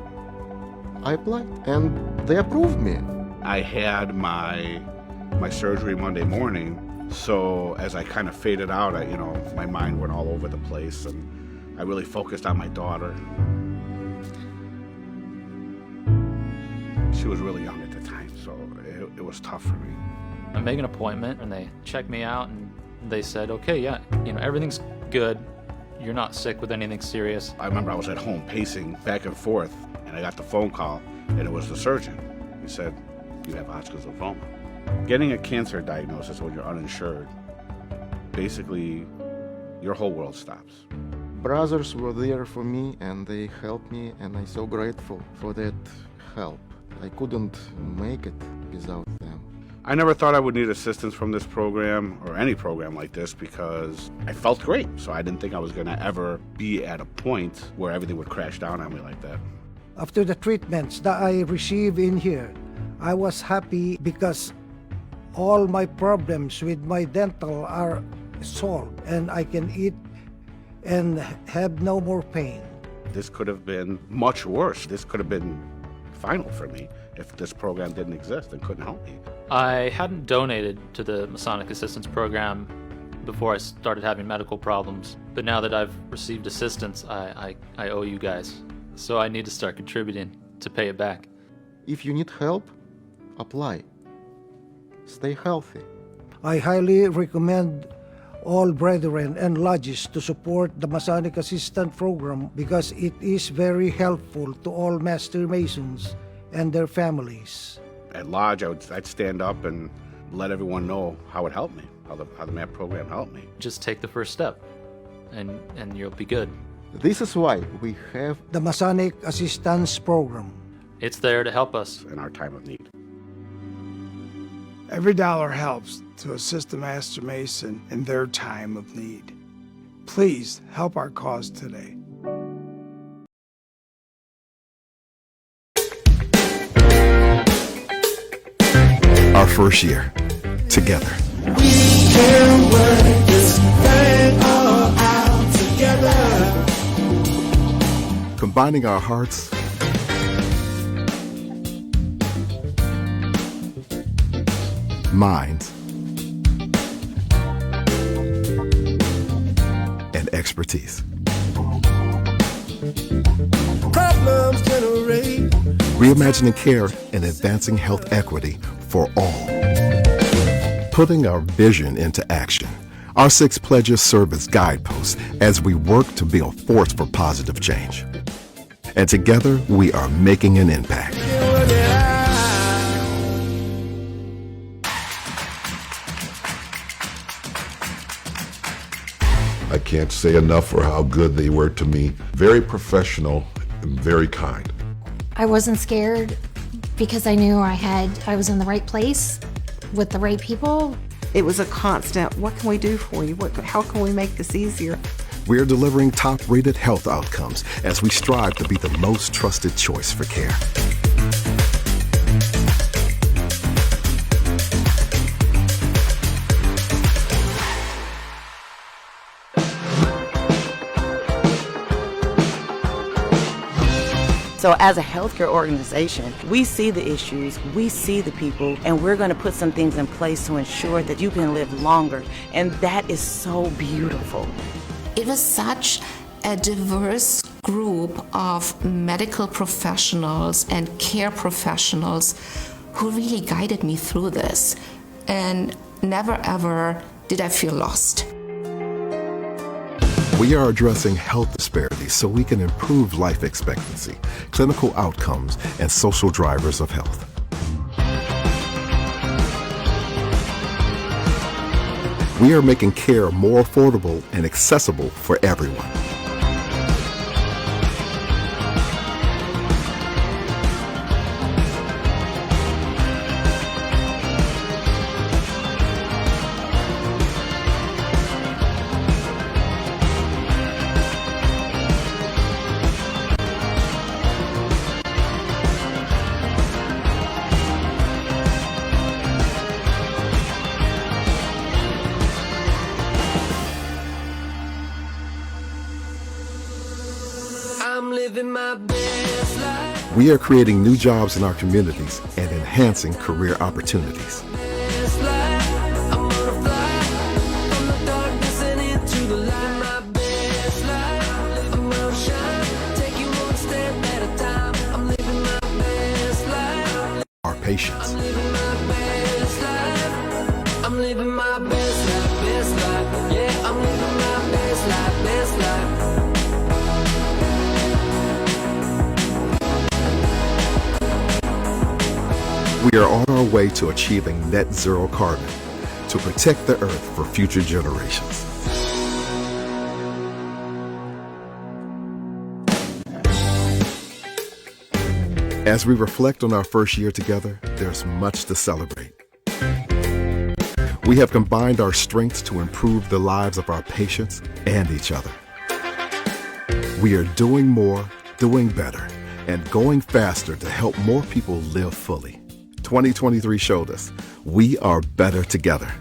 I applied, and they approved me. I had my surgery Monday morning, so as I kind of faded out, my mind went all over the place, and I really focused on my daughter. She was really young at the time, so it was tough for me. I make an appointment, and they check me out, and they said, "Okay, yeah, everything's good. You're not sick with anything serious." I remember I was at home pacing back and forth, and I got the phone call, and it was the surgeon. He said, "You have Hodgkin's lymphoma." Getting a cancer diagnosis when you're uninsured, basically, your whole world stops. Brothers were there for me, and they helped me, and I'm so grateful for that help. I couldn't make it without them. I never thought I would need assistance from this program or any program like this because I felt great. So I didn't think I was going to ever be at a point where everything would crash down on me like that. After the treatments that I received in here, I was happy because all my problems with my dental are solved, and I can eat and have no more pain. This could have been much worse. This could have been final for me if this program didn't exist and couldn't help me. I hadn't donated to the Masonic Assistance Program before I started having medical problems, but now that I've received assistance, I owe you guys. So I need to start contributing to pay it back. If you need help, apply. Stay healthy. I highly recommend all brethren and lodges to support the Masonic Assistance Program because it is very helpful to all Master Masons and their families. At Lodge, I'd stand up and let everyone know how it helped me, how the MAP program helped me. Just take the first step, and you'll be good. This is why we have the Masonic Assistance Program. It's there to help us in our time of need. Every dollar helps to assist the Master Mason in their time of need. Please help our cause today. Our first year together. We can work this thing all out together. Combining our hearts, minds, and expertise. Problems generate. Reimagining care and advancing health equity for all. Putting our vision into action. Our 6 pledges serve as guideposts as we work to be a force for positive change. And together, we are making an impact. I can't say enough for how good they were to me. Very professional and very kind. I wasn't scared because I knew I was in the right place with the right people. It was a constant, what can we do for you? How can we make this easier? We are delivering top-rated health outcomes as we strive to be the most trusted choice for care. So as a healthcare organization, we see the issues, we see the people, and we're going to put some things in place to ensure that you can live longer. And that is so beautiful. It was such a diverse group of medical professionals and care professionals who really guided me through this. And never ever did I feel lost. We are addressing health disparities so we can improve life expectancy, clinical outcomes, and social drivers of health. We are making care more affordable and accessible for everyone. We are creating new jobs in our communities and enhancing career opportunities. Our patients. I'm living my best life, yeah, I'm living my best life. We are on our way to achieving net zero carbon to protect the earth for future generations. As we reflect on our first year together, there's much to celebrate. We have combined our strengths to improve the lives of our patients and each other. We are doing more, doing better, and going faster to help more people live fully. 2023 showed us we are better together.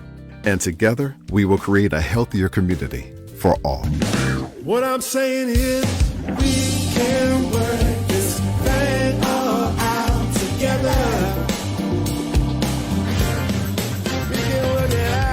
And together, we will create a healthier community for all. What I'm saying is, we can work this thing all out together. We can work it out.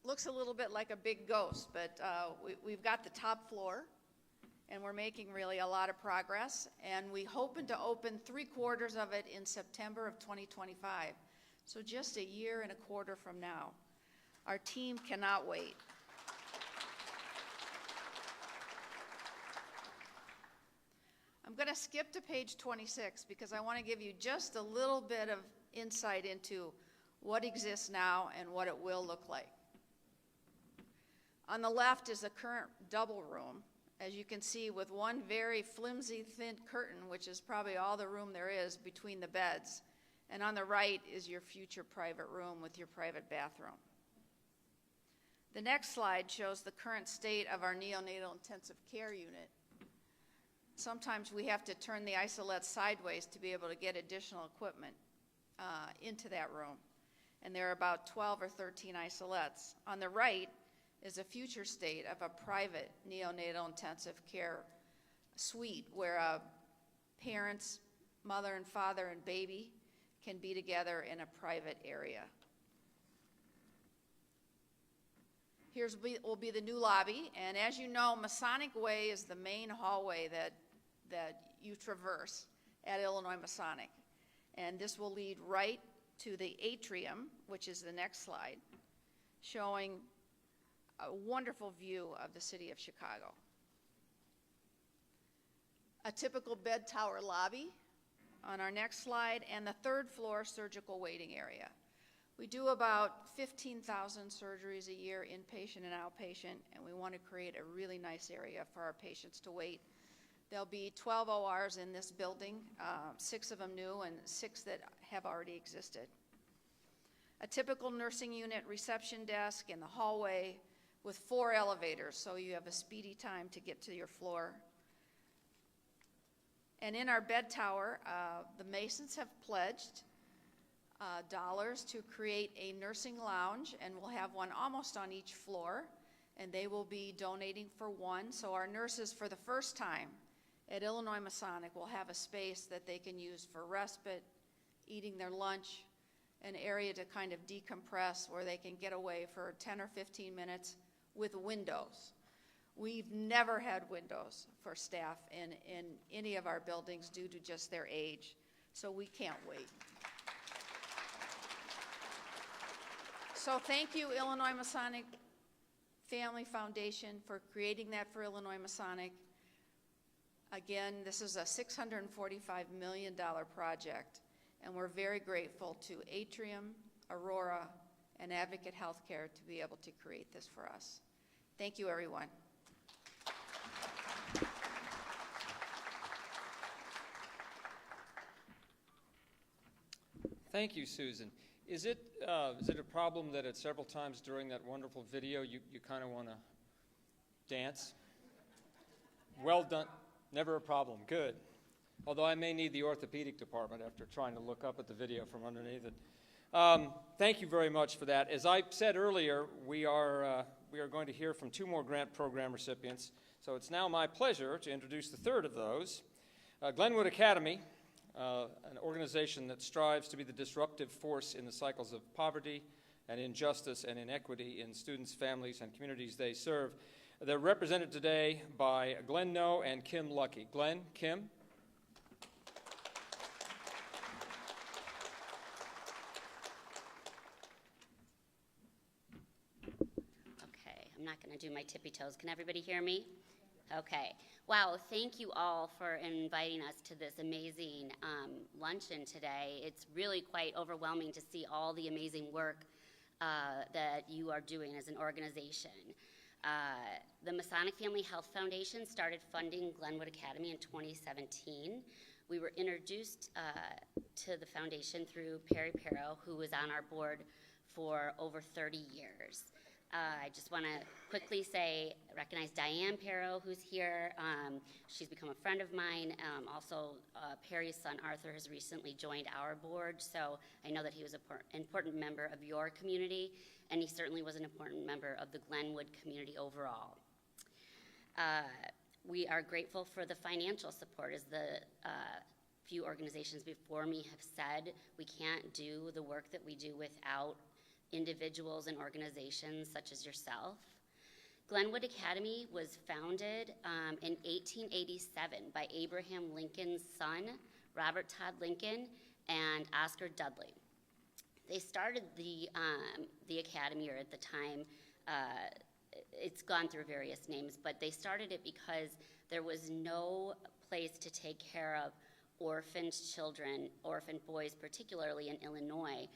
Looks a little bit like a big ghost, but we've got the top floor, and we're making really a lot of progress, and we hoping to open 3/4 of it in September of 2025, so just a year and a quarter from now. Our team cannot wait. I'm going to skip to page 26 because I want to give you just a little bit of insight into what exists now and what it will look like. On the left is a current double room, as you can see, with one very flimsy, thin curtain, which is probably all the room there is between the beds. And on the right is your future private room with your private bathroom. The next slide shows the current state of our neonatal intensive care unit. Sometimes we have to turn the isolette sideways to be able to get additional equipment into that room. And there are about 12 or 13 isolettes. On the right is a future state of a private neonatal intensive care suite where parents, mother and father and baby can be together in a private area. Here's will be the new lobby, and as you know, Masonic Way is the main hallway that you traverse at Illinois Masonic. And this will lead right to the atrium, which is the next slide, showing a wonderful view of the city of Chicago. A typical bed tower lobby on our next slide, and the third floor surgical waiting area. We do about 15,000 surgeries a year, inpatient and outpatient, and we want to create a really nice area for our patients to wait. There'll be 12 ORs in this building, 6 of them new and 6 that have already existed. A typical nursing unit reception desk in the hallway with 4 elevators, so you have a speedy time to get to your floor. And in our bed tower, the Masons have pledged dollars to create a nursing lounge, and we'll have one almost on each floor, and they will be donating for one. So our nurses, for the first time at Illinois Masonic, will have a space that they can use for respite, eating their lunch, an area to kind of decompress where they can get away for 10 or 15 minutes with windows. We've never had windows for staff in any of our buildings due to just their age, so we can't wait. So thank you, Illinois Masonic Family Foundation, for creating that for Illinois Masonic. Again, this is a $645 million project, and we're very grateful to Atrium, Aurora, and Advocate Healthcare to be able to create this for us. Thank you, everyone. Thank you, Susan. Is it a problem that at several times during that wonderful video you kind of want to dance? Well done. Never a problem. Good. Although I may need the orthopedic department after trying to look up at the video from underneath it. Thank you very much for that. As I said earlier, we are going to hear from 2 more grant program recipients. So it's now my pleasure to introduce the third of those. Glenwood Academy, an organization that strives to be the disruptive force in the cycles of poverty and injustice and inequity in students, families, and communities they serve. They're represented today by Glenn No and Kim Lucky. Glenn, Kim. Okay, I'm not going to do my tippy toes. Can everybody hear me? Okay. Wow, thank you all for inviting us to this amazing luncheon today. It's really quite overwhelming to see all the amazing work that you are doing as an organization. The Masonic Family Health Foundation started funding Glenwood Academy in 2017. We were introduced to the foundation through Perry Perro, who was on our board for over 30 years. I just want to quickly recognize Diane Perro, who's here. She's become a friend of mine. Also, Perry's son, Arthur, has recently joined our board, so I know that he was an important member of your community, and he certainly was an important member of the Glenwood community overall. We are grateful for the financial support. As the few organizations before me have said, we can't do the work that we do without individuals and organizations such as yourself. Glenwood Academy was founded in 1887 by Abraham Lincoln's son, Robert Todd Lincoln, and Oscar Dudley. They started the academy, or at the time, it's gone through various names, but they started it because there was no place to take care of orphaned children, orphaned boys, particularly in Illinois.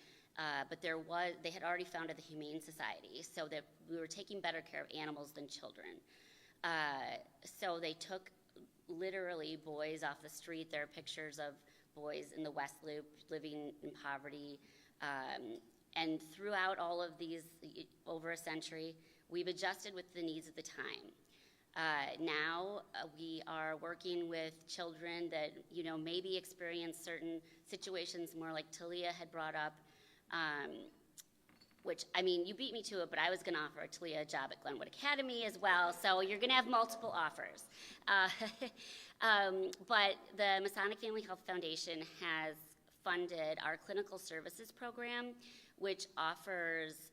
But they had already founded the Humane Society, so that we were taking better care of animals than children. So they took literally boys off the street. There are pictures of boys in the West Loop living in poverty. And throughout all of these, over a century, we've adjusted with the needs of the time. Now we are working with children that maybe experience certain situations more like Talia had brought up, which, I mean, you beat me to it, but I was going to offer Talia a job at Glenwood Academy as well, so you're going to have multiple offers. But the Masonic Family Health Foundation has funded our clinical services program, which offers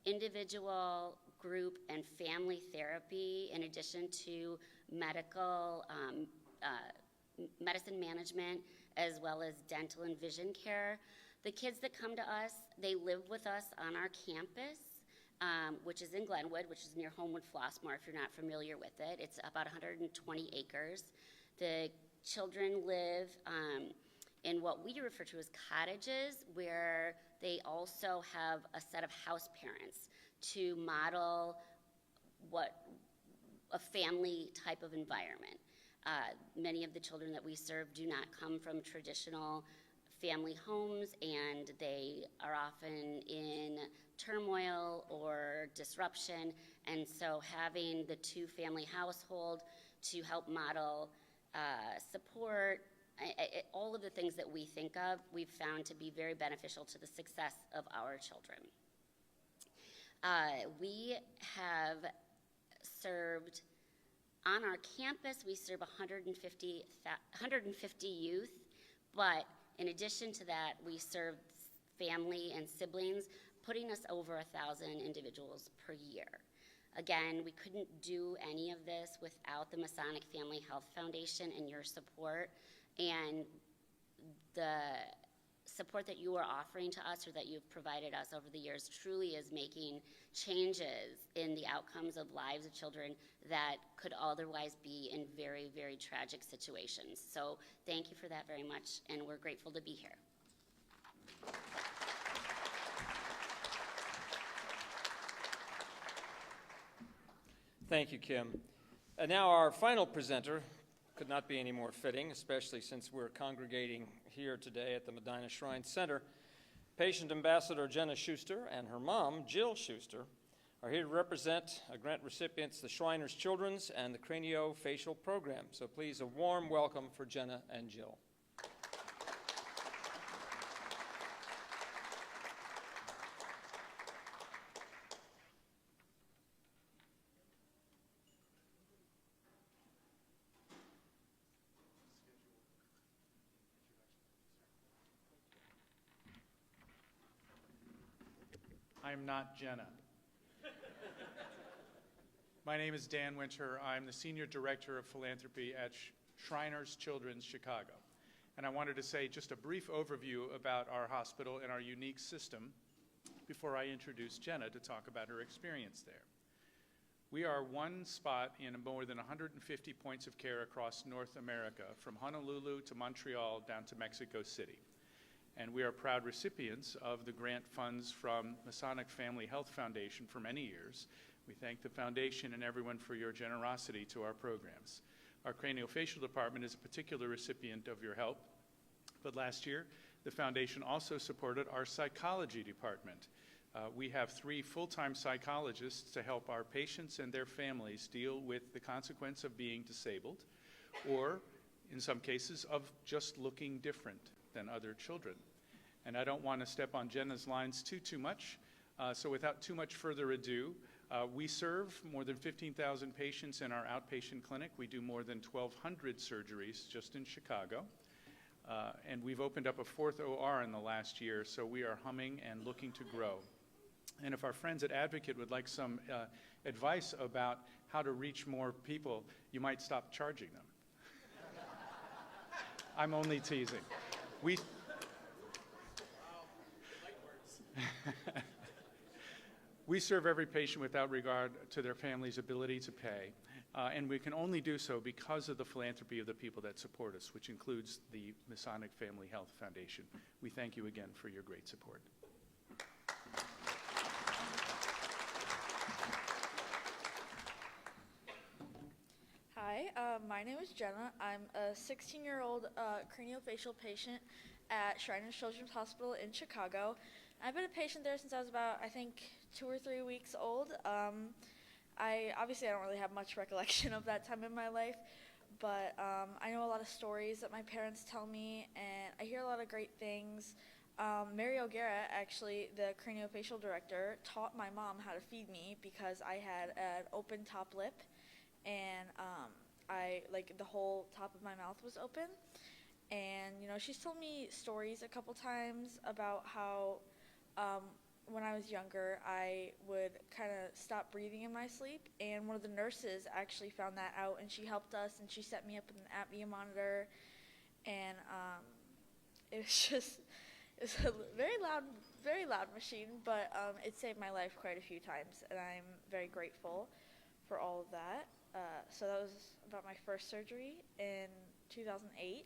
individual, group, and family therapy in addition to medical medicine management, as well as dental and vision care. The kids that come to us, they live with us on our campus, which is in Glenwood, which is near Homewood Flossmoor, if you're not familiar with it. It's about 120 acres. The children live in what we refer to as cottages, where they also have a set of house parents to model what a family type of environment. Many of the children that we serve do not come from traditional family homes, and they are often in turmoil or disruption, and so having the 2-family household to help model support, all of the things that we think of, we've found to be very beneficial to the success of our children. We have served, on our campus, we serve 150 youth, but in addition to that, we serve family and siblings, putting us over 1,000 individuals per year. Again, we couldn't do any of this without the Masonic Family Health Foundation and your support, and the support that you are offering to us or that you've provided us over the years truly is making changes in the outcomes of lives of children that could otherwise be in very, very tragic situations. So thank you for that very much, and we're grateful to be here. Thank you, Kim. And now our final presenter could not be any more fitting, especially since we're congregating here today at the Medinah Shrine Center. Patient Ambassador Jenna Schuster and her mom, Jill Schuster, are here to represent grant recipients, the Shriners Children's and the Craniofacial Program. So please, a warm welcome for Jenna and Jill. I'm not Jenna. My name is Dan Winter. I'm the Senior Director of Philanthropy at Shriners Children's Chicago. And I wanted to say just a brief overview about our hospital and our unique system before I introduce Jenna to talk about her experience there. We are one spot in more than 150 points of care across North America, from Honolulu to Montreal down to Mexico City. And we are proud recipients of the grant funds from Masonic Family Health Foundation for many years. We thank the foundation and everyone for your generosity to our programs. Our craniofacial department is a particular recipient of your help, but last year the foundation also supported our psychology department. We have 3 full-time psychologists to help our patients and their families deal with the consequence of being disabled, or in some cases of just looking different than other children. And I don't want to step on Jenna's lines too much, so without too much further ado, we serve more than 15,000 patients in our outpatient clinic. We do more than 1,200 surgeries just in Chicago, and we've opened up a 4th OR in the last year, so we are humming and looking to grow. And if our friends at Advocate would like some advice about how to reach more people, you might stop charging them. I'm only teasing. We serve every patient without regard to their family's ability to pay, and we can only do so because of the philanthropy of the people that support us, which includes the Masonic Family Health Foundation. We thank you again for your great support. Hi, my name is Jenna. I'm a 16-year-old craniofacial patient at Shriners Children's Hospital in Chicago. I've been a patient there since I was about, I think, 2 or 3 weeks old. I don't really have much recollection of that time in my life, but I know a lot of stories that my parents tell me, and I hear a lot of great things. Mary O'Gara, actually, the craniofacial director, taught my mom how to feed me because I had an open top lip, and the whole top of my mouth was open. And, she's told me stories a couple times about how when I was younger, I would kind of stop breathing in my sleep, and one of the nurses actually found that out, and she helped us, and she set me up with an apnea monitor, and it was a very loud machine, but it saved my life quite a few times, and I'm very grateful for all of that. So that was about my first surgery in 2008.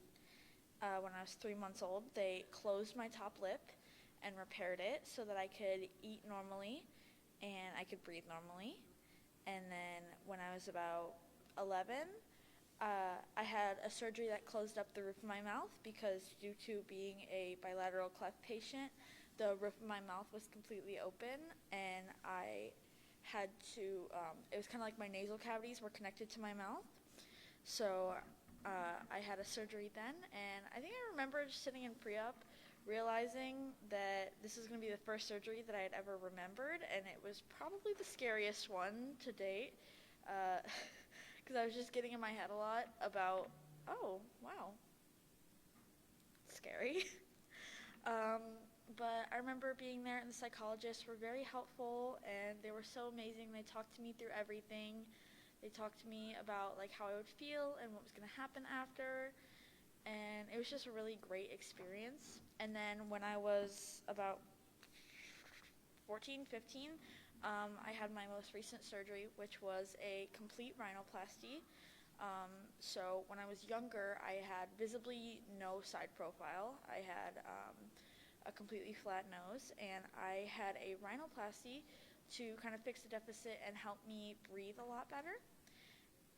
When I was 3 months old, they closed my top lip and repaired it so that I could eat normally and I could breathe normally. And then when I was about 11, I had a surgery that closed up the roof of my mouth because due to being a bilateral cleft patient, the roof of my mouth was completely open, and I had to, it was kind of like my nasal cavities were connected to my mouth. So I had a surgery then, and I think I remember just sitting in pre-op realizing that this was going to be the first surgery that I had ever remembered, and it was probably the scariest one to date because I was just getting in my head a lot about, oh, wow, scary. But I remember being there, and the psychologists were very helpful, and they were so amazing. They talked to me through everything. They talked to me about how I would feel and what was going to happen after. and it was just a really great experience. And then when I was about 14, 15, I had my most recent surgery, which was a complete rhinoplasty. So when I was younger, I had visibly no side profile. I had a completely flat nose, and I had a rhinoplasty to kind of fix the deficit and help me breathe a lot better.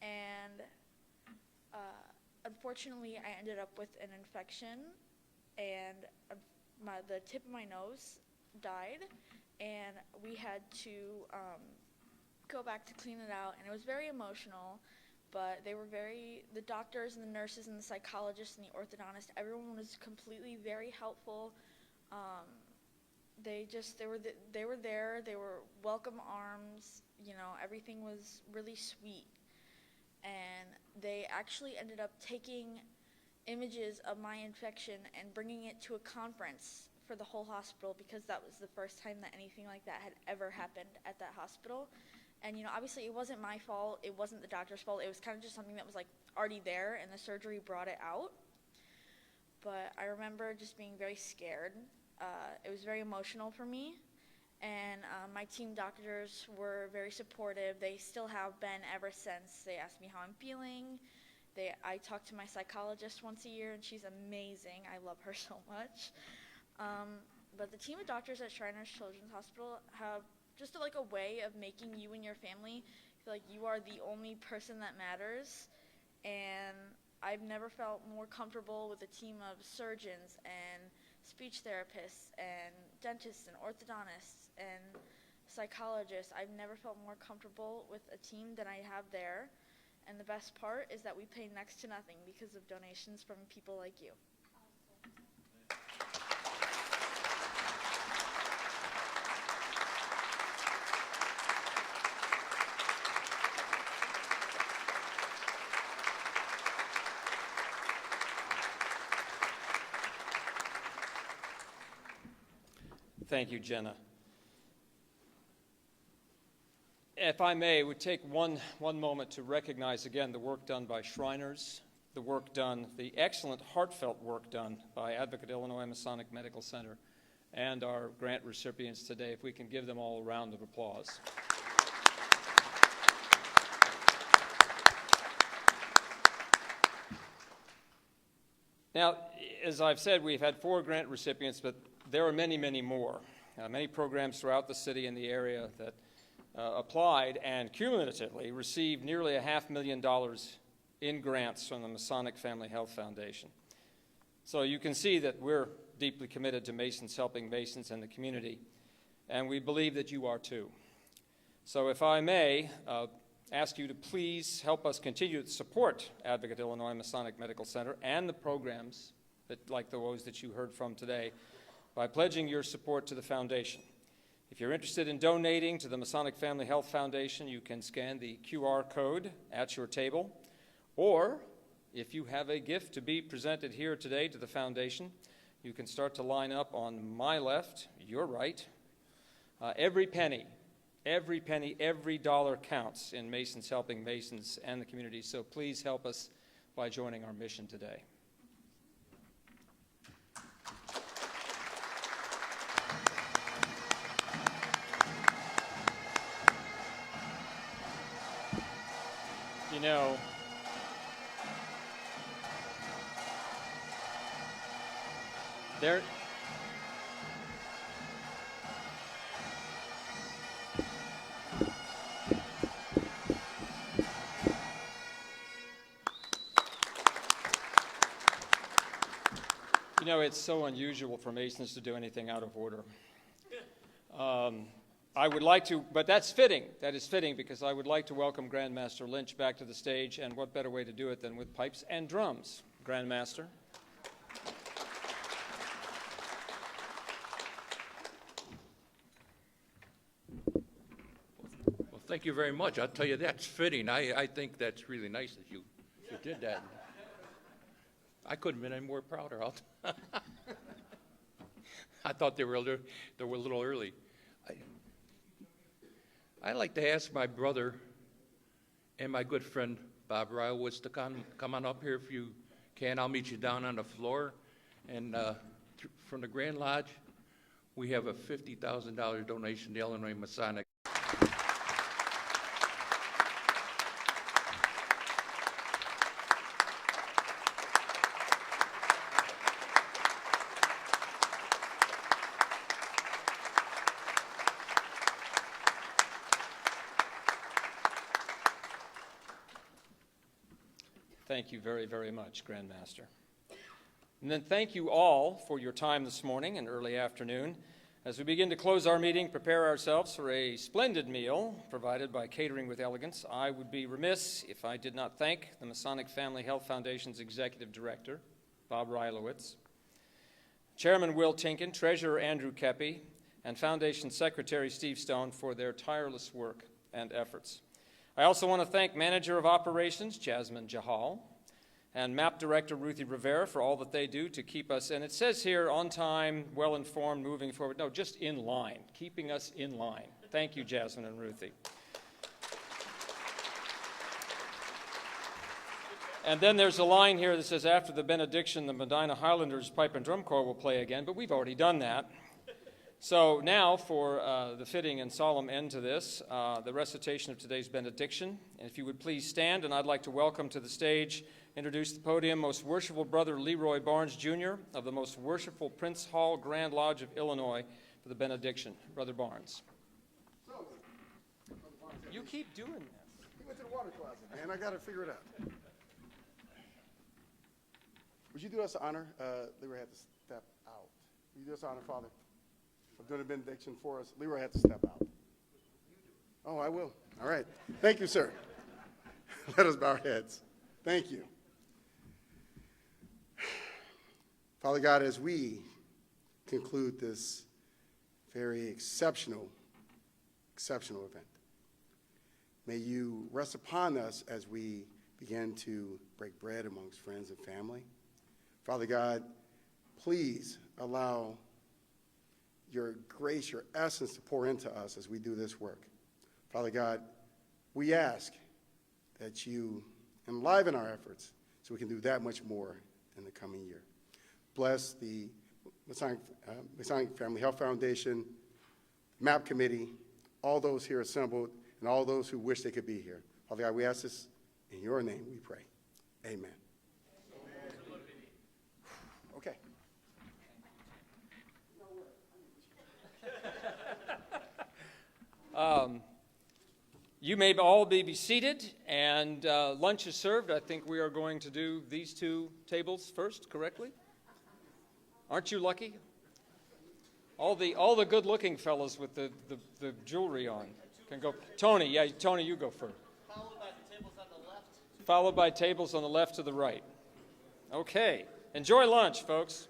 And unfortunately, I ended up with an infection, and the tip of my nose died, and we had to go back to clean it out, and it was very emotional. But the doctors and the nurses and the psychologists and the orthodontist, everyone was completely very helpful. They were there. They were welcome arms. Everything was really sweet. And they actually ended up taking images of my infection and bringing it to a conference for the whole hospital, because that was the first time that anything like that had ever happened at that hospital. And, obviously it wasn't my fault. It wasn't the doctor's fault. It was kind of just something that was already there, and the surgery brought it out. But I remember just being very scared. It was very emotional for me. And my team doctors were very supportive. They still have been ever since. They asked me how I'm feeling. I talk to my psychologist once a year, and she's amazing. I love her so much. But the team of doctors at Shriners Children's Hospital have just a way of making you and your family feel like you are the only person that matters. And I've never felt more comfortable with a team of surgeons and speech therapists and dentists and orthodontists and psychologists. I've never felt more comfortable with a team than I have there. And the best part is that we pay next to nothing because of donations from people like you. Thank you, Jenna. If I may, we take one moment to recognize again the work done by Shriners, the excellent heartfelt work done by Advocate Illinois Masonic Medical Center, and our grant recipients today. If we can give them all a round of applause. Now, as I've said, we've had 4 grant recipients, but there are many, many more. Many programs throughout the city and the area that applied and cumulatively received nearly $500,000 in grants from the Masonic Family Health Foundation. So you can see that we're deeply committed to Masons helping Masons and the community, and we believe that you are too. So if I may ask you to please help us continue to support Advocate Illinois Masonic Medical Center and the programs like those that you heard from today by pledging your support to the foundation. If you're interested in donating to the Masonic Family Health Foundation, you can scan the QR code at your table, or if you have a gift to be presented here today to the foundation, you can start to line up on my left, your right. Every penny, every dollar counts in Masons helping Masons and the community, so please help us by joining our mission today. You know, there it's so unusual for Masons to do anything out of order. I would like to, but that's fitting. That is fitting because I would like to welcome Grandmaster Lynch back to the stage, and what better way to do it than with pipes and drums. Grandmaster. Well, thank you very much. I'll tell you, that's fitting. I think that's really nice that you did that. I couldn't have been any more prouder. I thought they were a little early. I'd like to ask my brother and my good friend Bob Rylewitz to come on up here if you Ken, I'll meet you down on the floor. And from the Grand Lodge, we have a $50,000 donation to Illinois Masonic. Thank you very, very much, Grand Master. And then thank you all for your time this morning and early afternoon. As we begin to close our meeting, prepare ourselves for a splendid meal provided by Catering with Elegance. I would be remiss if I did not thank the Masonic Family Health Foundation's Executive Director, Bob Rylowitz, Chairman Will Tinkin, Treasurer Andrew Kepi, and Foundation Secretary Steve Stone for their tireless work and efforts. I also want to thank Manager of Operations, Jasmine Jahal, and MAP Director Ruthie Rivera for all that they do to keep us, and it says here, on time, well-informed, moving forward. No, just in line, keeping us in line. Thank you, Jasmine and Ruthie. And then there's a line here that says, after the benediction, the Medinah Highlanders Pipe and Drum Corps will play again, but we've already done that. So now for the fitting and solemn end to this, the recitation of today's benediction. And if you would please stand, and I'd like to welcome to the stage, introduce the podium, Most Worshipful Brother Leroy Barnes, Jr. of the Most Worshipful Prince Hall Grand Lodge of Illinois for the benediction. Brother Barnes. You keep doing this. He went to the water closet, man. I got to figure it out. Would you do us an honor? Leroy had to step out. Would you do us an honor, Father? I'm doing a benediction for us. Leroy had to step out. Oh, I will. All right. Thank you, sir. Let us bow our heads. Thank you. Father God, as we conclude this very exceptional event, may you rest upon us as we begin to break bread amongst friends and family. Father God, please allow your grace, your essence to pour into us as we do this work. Father God, we ask that you enliven our efforts so we can do that much more in the coming year. Bless the Masonic Family Health Foundation, MAP Committee, all those here assembled, and all those who wish they could be here. Father God, we ask this in your name we pray. Amen. Okay. You may all be seated, and lunch is served. I think we are going to do these two tables first, correctly? Aren't you lucky? All the good-looking fellows with the jewelry on can go. Tony, yeah, Tony, you go first. Followed by the tables on the left. Followed by tables on the left to the right. Okay. Enjoy lunch, folks.